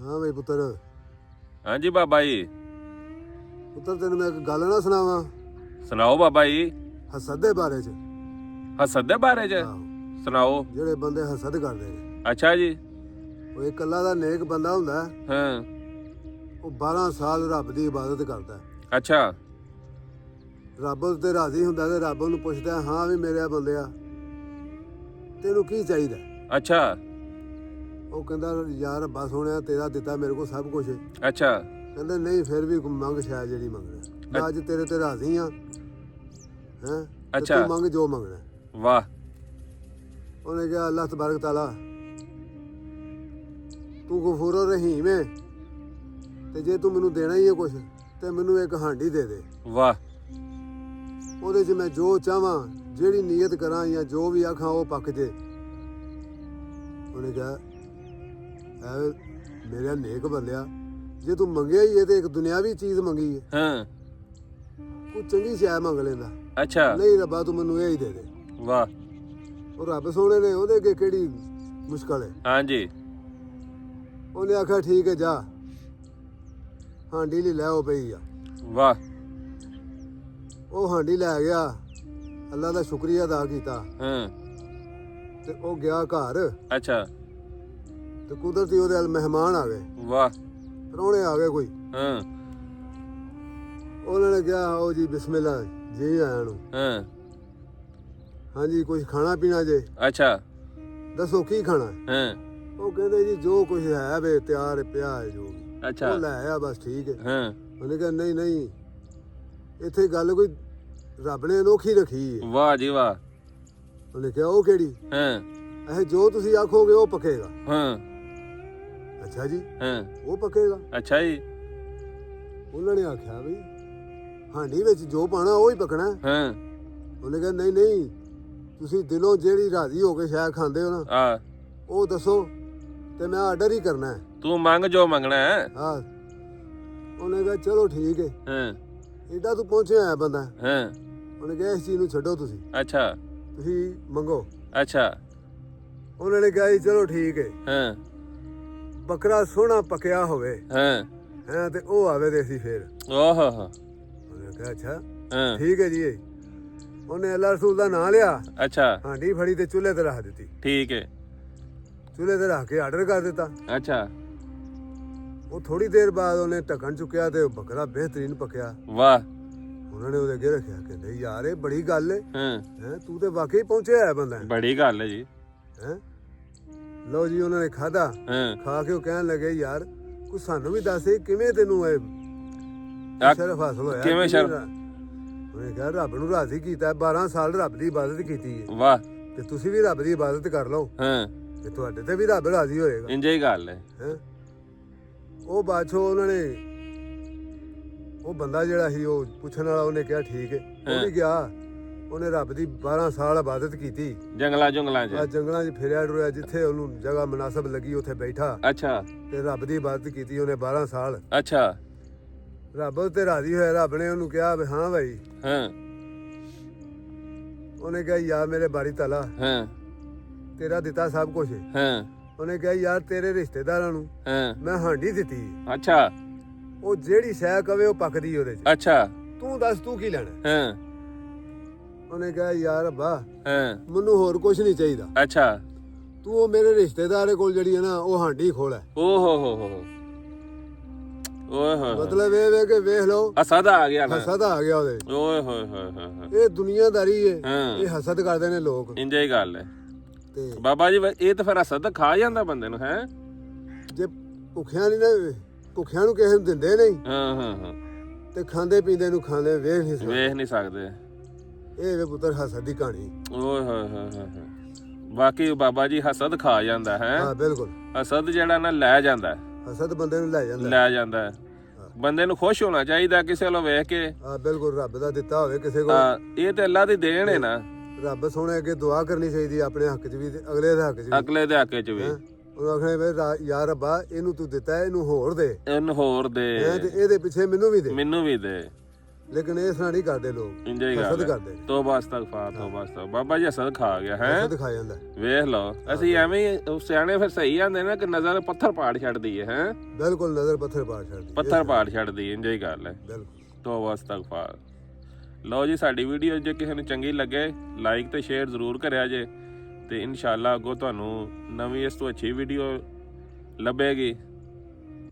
ਹਾਂ ਬਈ ਪੁੱਤਰ। ਹਾਂਜੀ ਬਾਬਾ ਜੀ। ਪੁੱਤਰ ਤੈਨੂੰ ਮੈਂ ਇੱਕ ਗੱਲ ਨਾ ਸੁਣਾਵਾਂ। ਸੁਣਾਓ ਬਾਬਾ ਜੀ। ਹਸਦ ਦੇ ਬਾਰੇ ਚ। ਹਸਦ ਦੇ ਬਾਰੇ ਚ ਆਹੋ, ਸੁਣਾਓ। ਜਿਹੜੇ ਬੰਦੇ ਹਸਦ ਕਰਦੇ ਨੇ, ਅੱਛਾ ਜੀ। ਉਹ ਇੱਕ ਅੱਲਾ ਦਾ ਨੇਕ ਬੰਦਾ ਹੁੰਦਾ, ਹਾਂ। ਉਹ 12 ਸਾਲ ਰੱਬ ਦੀ ਇਬਾਦਤ ਕਰਦਾ। ਅੱਛਾ। ਰੱਬ ਤੇ ਰਾਜ਼ੀ ਹੁੰਦਾ ਤੇ ਰੱਬ ਨੂੰ ਪੁੱਛਦਾ, ਹਾਂ ਵੀ ਮੇਰੇ ਬੰਦਿਆ ਤੈਨੂੰ ਕੀ ਚਾਹੀਦਾ? ਅੱਛਾ। ਉਹ ਕਹਿੰਦਾ, ਯਾਰ ਰੱਬਾ ਸੋਹਣਿਆ ਤੇਰਾ ਦਿੱਤਾ ਮੇਰੇ ਕੋਲ ਸਭ ਕੁਝ। ਅੱਛਾ। ਕਹਿੰਦੇ ਨਹੀਂ, ਫਿਰ ਵੀ ਮੰਗ ਸ਼ਾਇਦ ਜਿਹੜੀ ਮੰਗਣਾ। ਮੈਂ ਅੱਜ ਤੇਰੇ ਤੇ ਰਾਜ਼ੀ ਹਾਂ, ਹੈਂ? ਅੱਛਾ। ਤੂੰ ਮੰਗ ਜੋ ਮੰਗਣਾ। ਵਾਹ। ਉਹਨੇ ਕਿਹਾ, ਅੱਲਾਹ ਤਬਾਰਕ ਤਾਲਾ ਤੂੰ ਗਫੂਰ ਰਹੀਮ ਹੈ, ਤੇ ਜੇ ਤੂੰ ਮੈਨੂੰ ਦੇਣਾ ਹੀ ਹੈ ਕੁਛ ਤੇ ਮੈਨੂੰ ਇੱਕ ਹਾਂਡੀ ਦੇ ਦੇ। ਵਾਹ। ਉਹਦੇ 'ਚ ਮੈਂ ਜੋ ਚਾਹਾਂ, ਜਿਹੜੀ ਨੀਅਤ ਕਰਾਂ ਜਾਂ ਜੋ ਵੀ ਆਖਾਂ ਉਹ ਪੱਕ ਜੇ। ਉਹਨੇ ਕਿਹਾ, ਐ ਮੇਰਾ ਨੇਕ ਬੰਦਿਆ, ਜੇ ਤੂੰ ਮੰਗਿਆ ਹੀ ਹੈ ਤੇ ਇੱਕ ਦੁਨਿਆਵੀ ਚੀਜ਼ ਮੰਗੀ ਹੈ, ਹਾਂ। ਤੂੰ ਚੰਗੀ ਸ਼ੈ ਮੰਗ ਲੈਂਦਾ। ਅੱਛਾ। ਨਹੀਂ ਰੱਬਾ ਤੂੰ ਮੈਨੂੰ ਇਹ ਹੀ ਦੇ ਦੇ। ਵਾਹ। ਉਹ ਰੱਬ ਸੋਹਣੇ ਨੇ, ਉਹਦੇ ਅੱਗੇ ਕਿਹੜੀ ਮੁਸ਼ਕਲ ਹੈ। ਹਾਂਜੀ। ਉਹਨੇ ਆਖਿਆ ਠੀਕ ਹੈ, ਜਾ ਹਾਂਡੀ ਲਈ ਲੈ ਉਹ ਪਈ ਆ। ਵਾਹ। ਉਹ ਹਾਂਡੀ ਲੈ ਗਿਆ, ਅੱਲਾ ਦਾ ਸ਼ੁਕਰੀਆ ਅਦਾ ਕੀਤਾ ਹਾਂ। ਤੇ ਉਹ ਗਿਆ ਘਰ। ਅੱਛਾ। ਤੇ ਕੁਦਰਤੀ ਉਹਦੇ ਵੱਲ ਮਹਿਮਾਨ ਆ ਗਏ, ਵਾਹ। ਪ੍ਰਾਹੁਣੇ ਆ ਗਏ ਕੋਈ। ਹਾਂ। ਉਹਨਾਂ ਨੇ ਕਿਹਾ, ਆਓ ਜੀ ਬਿਸਮਿਲ੍ਲਾ ਜੀ ਆਇਆਂ ਨੂੰ। ਹਾਂ। ਹਾਂਜੀ ਕੁਝ ਖਾਣਾ ਪੀਣਾ ਜੇ? ਅੱਛਾ। ਦੱਸੋ ਕੀ ਖਾਣਾ? ਹਾਂ। ਉਹ ਕਹਿੰਦੇ ਜੀ ਜੋ ਕੁਝ ਹੈ ਵੇ ਤਿਆਰ ਪਿਆ ਹੈ ਜੋ ਵੀ। ਅੱਛਾ। ਉਹ ਲੈ ਆ ਬਸ ਠੀਕ ਹੈ। ਹਾਂ। ਉਹਨੇ ਕਿਹਾ ਨਹੀਂ ਨਹੀਂ, ਇੱਥੇ ਗੱਲ ਕੋਈ ਰੱਬ ਨੇ ਅਨੋਖੀ ਰੱਖੀ ਹੈ। ਵਾਹ ਜੀ ਵਾਹ। ਉਹਨੇ ਕਿਹਾ, ਉਹ ਕਿਹੜੀ? ਹਾਂ। ਇਹ ਜੋ ਤੁਸੀਂ ਆਖੋਗੇ ਉਹ ਪੱਕੇਗਾ। ਹਾਂ। ਅੱਛਾ ਜੀ, ਹਾਂ। ਉਹ ਪੱਕੇਗਾ? ਅੱਛਾ ਜੀ। ਉਹਨਾਂ ਨੇ ਆਖਿਆ ਵੀ ਹਾਂਡੀ ਵਿੱਚ ਜੋ ਪਾਣਾ ਉਹ ਹੀ ਪਕਣਾ। ਹਾਂ। ਉਹਨੇ ਕਿਹਾ ਨਹੀਂ ਨਹੀਂ, ਤੁਸੀਂ ਦਿਲੋਂ ਜਿਹੜੀ ਰਾਜ਼ੀ ਹੋ ਕੇ ਸ਼ਾਇਦ ਖਾਂਦੇ ਹੋ ਨਾ, ਆ ਉਹ ਦੱਸੋ ਤੇ ਮੈਂ ਆਰਡਰ ਹੀ ਕਰਨਾ ਹੈ। ਤੂੰ ਮੰਗ ਜੋ ਮੰਗਣਾ ਹੈ। ਹਾਂ। ਉਹਨੇ ਕਿਹਾ ਚਲੋ ਠੀਕ ਹੈ। ਹਾਂ। ਏਡਾ ਤੂੰ ਪਹੁੰਚਿਆ ਹੈ ਬੰਦਾ। ਹਾਂ। ਉਹਨੇ ਕਿਹਾ ਇਸ ਚੀਜ਼ ਨੂੰ ਛੱਡੋ, ਤੁਸੀਂ ਅੱਛਾ। ਤੁਸੀਂ ਮੰਗੋ। ਅੱਛਾ। ਉਹਨਾਂ ਨੇ ਕਿਹਾ ਜੀ ਚਲੋ ਠੀਕ ਹੈ, ਹਾਂ। ਬੱਕਰਾ ਸੋਹਣਾ ਪੱਕਿਆ ਹੋਵੇ ਹਾਂ। ਹੈ ਤੇ ਉਹ ਆਵੇ ਤੇ ਅਸੀਂ ਫੇਰ। ਓਹ ਹੋ। ਉਹਨੇ ਕਿਹਾ ਅੱਛਾ ਹਾਂ। ਠੀਕ ਹੈ ਜੀ। ਉਹਨੇ ਅੱਲਾ ਰਸੂਲ ਦਾ ਨਾਂ ਲਿਆ, ਅੱਛਾ। ਹਾਂਡੀ ਫੜੀ ਤੇ ਚੁੱਲ੍ਹੇ ਤੇ ਰੱਖ ਦਿੱਤੀ। ਠੀਕ ਹੈ। ਚੁੱਲ੍ਹੇ ਤੇ ਰੱਖ ਕੇ ਆਰਡਰ ਕਰ ਦਿੱਤਾ। ਅੱਛਾ। ਉਹ ਥੋੜੀ ਦੇਰ ਬਾਅਦ ਉਹਨੇ ਢੱਕਣ ਚੁੱਕਿਆ ਤੇ ਉਹ ਬੱਕਰਾ ਬਿਹਤਰੀਨ ਪੱਕਿਆ। ਵਾਹ। ਉਹਨਾਂ ਨੇ ਉਹਦੇ ਅੱਗੇ ਰੱਖਿਆ, ਕਹਿੰਦੇ ਯਾਰ ਇਹ ਬੜੀ ਗੱਲ ਹੈ, ਹਾਂ। ਤੂੰ ਤੇ ਵਾਕਈ ਪਹੁੰਚਿਆ ਹੈ ਬੰਦਾ ਬੜੀ ਗੱਲ ਹੈ ਜੀ। ਹੈ। ਲਓ ਜੀ, ਉਹਨਾਂ ਨੇ ਖਾਧਾ। ਹਾਂ। ਖਾ ਕੇ ਉਹ ਕਹਿਣ ਲੱਗੇ, ਯਾਰ ਕੁਛ ਸਾਨੂੰ ਵੀ ਦੱਸ ਕਿਵੇਂ ਤੈਨੂੰ ਇਹ ਸ਼ਰਫ ਹਾਸਲ ਹੋਇਆ? ਕਿਵੇਂ ਸ਼ਰਫ? ਉਹਨੇ ਕਿਹਾ ਰੱਬ ਨੂੰ ਰਾਜ਼ੀ ਕੀਤਾ, 12 ਸਾਲ ਰੱਬ ਦੀ ਇਬਾਦਤ ਕੀਤੀ ਹੈ। ਵਾਹ। ਤੇ ਤੁਸੀਂ ਵੀ ਰੱਬ ਦੀ ਇਬਾਦਤ ਕਰ ਲਓ ਹਾਂ। ਤੇ ਤੁਹਾਡੇ ਤੇ ਵੀ ਰੱਬ ਰਾਜ਼ੀ ਹੋਏਗਾ। ਇੰਜੇ ਹੀ ਗੱਲ ਹੈ। ਹੈਂ। ਉਹ ਬਾਦਸ਼ਾਹ ਉਹਨਾਂ ਨੇ, ਉਹ ਬੰਦਾ ਜਿਹੜਾ ਸੀ ਉਹ ਪੁੱਛਣ ਵਾਲਾ, ਉਹਨੇ ਕਿਹਾ ਠੀਕ ਹੈ। ਉਹ ਵੀ ਗਿਆ, ਉਹਨੇ ਰੱਬ ਦੀ 12 ਸਾਲ ਇਬਾਦਤ ਕੀਤੀ। ਜੰਗਲਾਂ ਜੰਗਲਾਂ 'ਚ। ਆ ਜੰਗਲਾਂ 'ਚ ਫਿਰਿਆ ਟੁਰਿਆ, ਜਿੱਥੇ ਉਹਨੂੰ ਜਗ੍ਹਾ ਮੁਨਾਸਬ ਲੱਗੀ ਉੱਥੇ ਬੈਠਾ ਅੱਛਾ। ਤੇ ਰੱਬ ਦੀ ਇਬਾਦਤ ਕੀਤੀ ਉਹਨੇ 12 ਸਾਲ। ਅੱਛਾ। ਰੱਬ ਤੇ ਰਾਜ਼ੀ ਹੋਇਆ। ਰੱਬ ਨੇ ਉਹਨੂੰ ਕਿਹਾ ਵੀ ਹਾਂ ਭਾਈ। ਹਾਂ। ਉਹਨੇ ਕਿਹਾ ਯਾਰ ਮੇਰੇ ਬਾਰੀ ਤਾਲਾ, ਹਾਂ। ਤੇਰਾ ਦਿੱਤਾ ਸਭ ਕੁਝ। ਹਾਂ। ਉਹਨੇ ਕਿਹਾ ਯਾਰ ਤੇਰੇ ਰਿਸ਼ਤੇਦਾਰਾਂ ਨੂੰ ਹਾਂ। ਮੈਂ ਹਾਂਡੀ ਦਿੱਤੀ, ਅੱਛਾ। ਉਹ ਜਿਹੜੀ ਸ਼ੈ ਕਵੇ ਉਹ ਪੱਕਦੀ ਉਹਦੇ 'ਚ। ਅੱਛਾ। ਤੂੰ ਦੱਸ ਤੂੰ ਕੀ ਲੈਣਾ? ਹਾਂ। ਉਹਨੇ ਕਿਹਾ ਯਾਰ ਅੱਬਾ ਹਾਂ। ਮੈਨੂੰ ਹੋਰ ਕੁਝ ਨਹੀਂ ਚਾਹੀਦਾ, ਅੱਛਾ। ਤੂੰ ਉਹ ਮੇਰੇ ਰਿਸ਼ਤੇਦਾਰੇ ਕੋਲ ਜਿਹੜੀ ਹੈ ਨਾ ਉਹ ਹਾਂਡੀ ਖੋਲ। ਓ ਹੋ ਓਏ ਹੋਏ। ਮਤਲਬ ਇਹ ਵੇ ਕਿ ਵੇਖ ਲਓ ਹਸਦ ਆ ਗਿਆ ਨਾ। ਹਸਦ ਆ ਗਿਆ ਉਹਦੇ। ਓਏ ਹੋਏ ਹੋਏ ਹੋਏ। ਇਹ ਦੁਨੀਆਦਾਰੀ ਹੈ, ਹਾਂ। ਇਹ ਹਸਦ ਕਰਦੇ ਨੇ ਲੋਕ। ਇੰਜੇ ਹੀ ਗੱਲ ਹੈ ਤੇ ਬਾਬਾ ਜੀ। ਇਹ ਤਾਂ ਫਿਰ ਹਸਦ ਖਾ ਜਾਂਦਾ ਬੰਦੇ ਨੂੰ। ਹੈ ਜੇ ਭੁੱਖਿਆਂ ਨਹੀਂ ਨਾ, ਭੁੱਖਿਆਂ ਨੂੰ ਕਿਸੇ ਨੂੰ ਦਿੰਦੇ ਨਹੀਂ ਹਾਂ ਹਾਂ ਹਾਂ, ਤੇ ਖਾਂਦੇ ਪੀਂਦੇ ਨੂੰ ਖਾਂਦੇ ਵੇਖ ਨਹੀਂ ਸਕਦੇ। ਵੇਖ ਨਹੀਂ ਸਕਦੇ। ਇਹ ਵੇ ਪੁੱਤਰ ਹਸਦ ਦੀ ਕਹਾਣੀ। ਓਏ ਹੋਏ ਹੋਏ ਹੋਏ। ਬਾਕੀ ਬਾਬਾ ਜੀ ਹਸਦ ਖਾ ਜਾਂਦਾ ਹੈ। ਹਾਂ ਬਿਲਕੁਲ। ਹਸਦ ਜਿਹੜਾ ਨਾ ਲੈ ਜਾਂਦਾ, ਹਸਦ ਬੰਦੇ ਨੂੰ ਲੈ ਜਾਂਦਾ। ਲੈ ਜਾਂਦਾ। ਬੰਦੇ ਨੂੰ ਖੁਸ਼ ਹੋਣਾ ਚਾਹੀਦਾ ਕਿਸੇ ਵੱਲੋਂ ਵੇਖ ਕੇ। ਹਾਂ ਬਿਲਕੁਲ, ਰੱਬ ਦਾ ਦਿੱਤਾ ਹੋਵੇ ਕਿਸੇ ਕੋਲ। ਇਹ ਤੇ ਅੱਲਾ ਦੀ ਦੇਣ ਹੈ ਨਾ। ਰੱਬ ਸੋਹਣੇ ਅੱਗੇ ਦੁਆ ਕਰਨੀ ਚਾਹੀਦੀ ਆਪਣੇ ਹੱਕ 'ਚ ਵੀ ਤੇ ਅਗਲੇ ਦੇ ਹੱਕ 'ਚ ਵੀ। ਅਗਲੇ ਦੇ ਹੱਕ 'ਚ ਵੀ। ਉਹਨੂੰ ਆਖਣਾ ਵੀ ਯਾਰ ਰੱਬਾ ਇਹਨੂੰ ਤੂੰ ਦਿੱਤਾ, ਇਹਨੂੰ ਹੋਰ ਦੇ, ਇਹਨੂੰ ਹੋਰ ਦੇ ਤੇ ਇਹਦੇ ਪਿੱਛੇ ਮੈਨੂੰ ਵੀ ਦੇ। ਮੈਨੂੰ ਵੀ ਦੇ। ਲੇਕਿਨ ਇਸ ਤਰ੍ਹਾਂ ਨਹੀਂ ਕਰਦੇ ਲੋਕ, ਇੰਜੇ ਹਸਦ ਗੱਲ ਕਰਦੇ, ਤੋਬਾ ਅਸਤਗਫਾਰ ਤੋਬਾ ਅਸਤਗਫਾਰ। ਬਾਬਾ ਜੀ ਹਸਦ ਖਾ ਗਿਆ ਹੈ। ਹਸਦ ਖਾ ਜਾਂਦਾ। ਵੇਖ ਲਓ ਅਸੀਂ ਐਵੇਂ ਹੀ ਉਹ ਸਿਆਣੇ ਫਿਰ ਸਹੀ ਆਂਦੇ ਨੇ ਕਿ ਨਜ਼ਰ ਪੱਥਰ ਪਾੜ ਛੱਡਦੀ ਹੈ ਹੈ। ਬਿਲਕੁਲ ਨਜ਼ਰ ਪੱਥਰ ਪਾੜ ਛੱਡਦੀ, ਪੱਥਰ ਪਾੜ ਛੱਡਦੀ ਹੈ, ਇੰਜੇ ਗੱਲ ਹੈ। ਬਿਲਕੁਲ। ਤੋਬਾ ਅਸਤਗਫਾਰ। ਲਓ ਜੀ, ਸਾਡੀ ਵੀਡੀਓ ਜੇ ਕਿਸੇ ਨੂੰ ਚੰਗੀ ਲੱਗੇ ਲਾਈਕ ਤੇ ਸ਼ੇਅਰ ਜ਼ਰੂਰ ਕਰਿਆ ਜੇ, ਤੇ ਇਨਸ਼ਾਅੱਲਾ ਅੱਗੋਂ ਤੁਹਾਨੂੰ ਨਵੀਂ ਇਸ ਤੋਂ ਅੱਛੀ ਵੀਡੀਓ ਲੱਭੇਗੀ।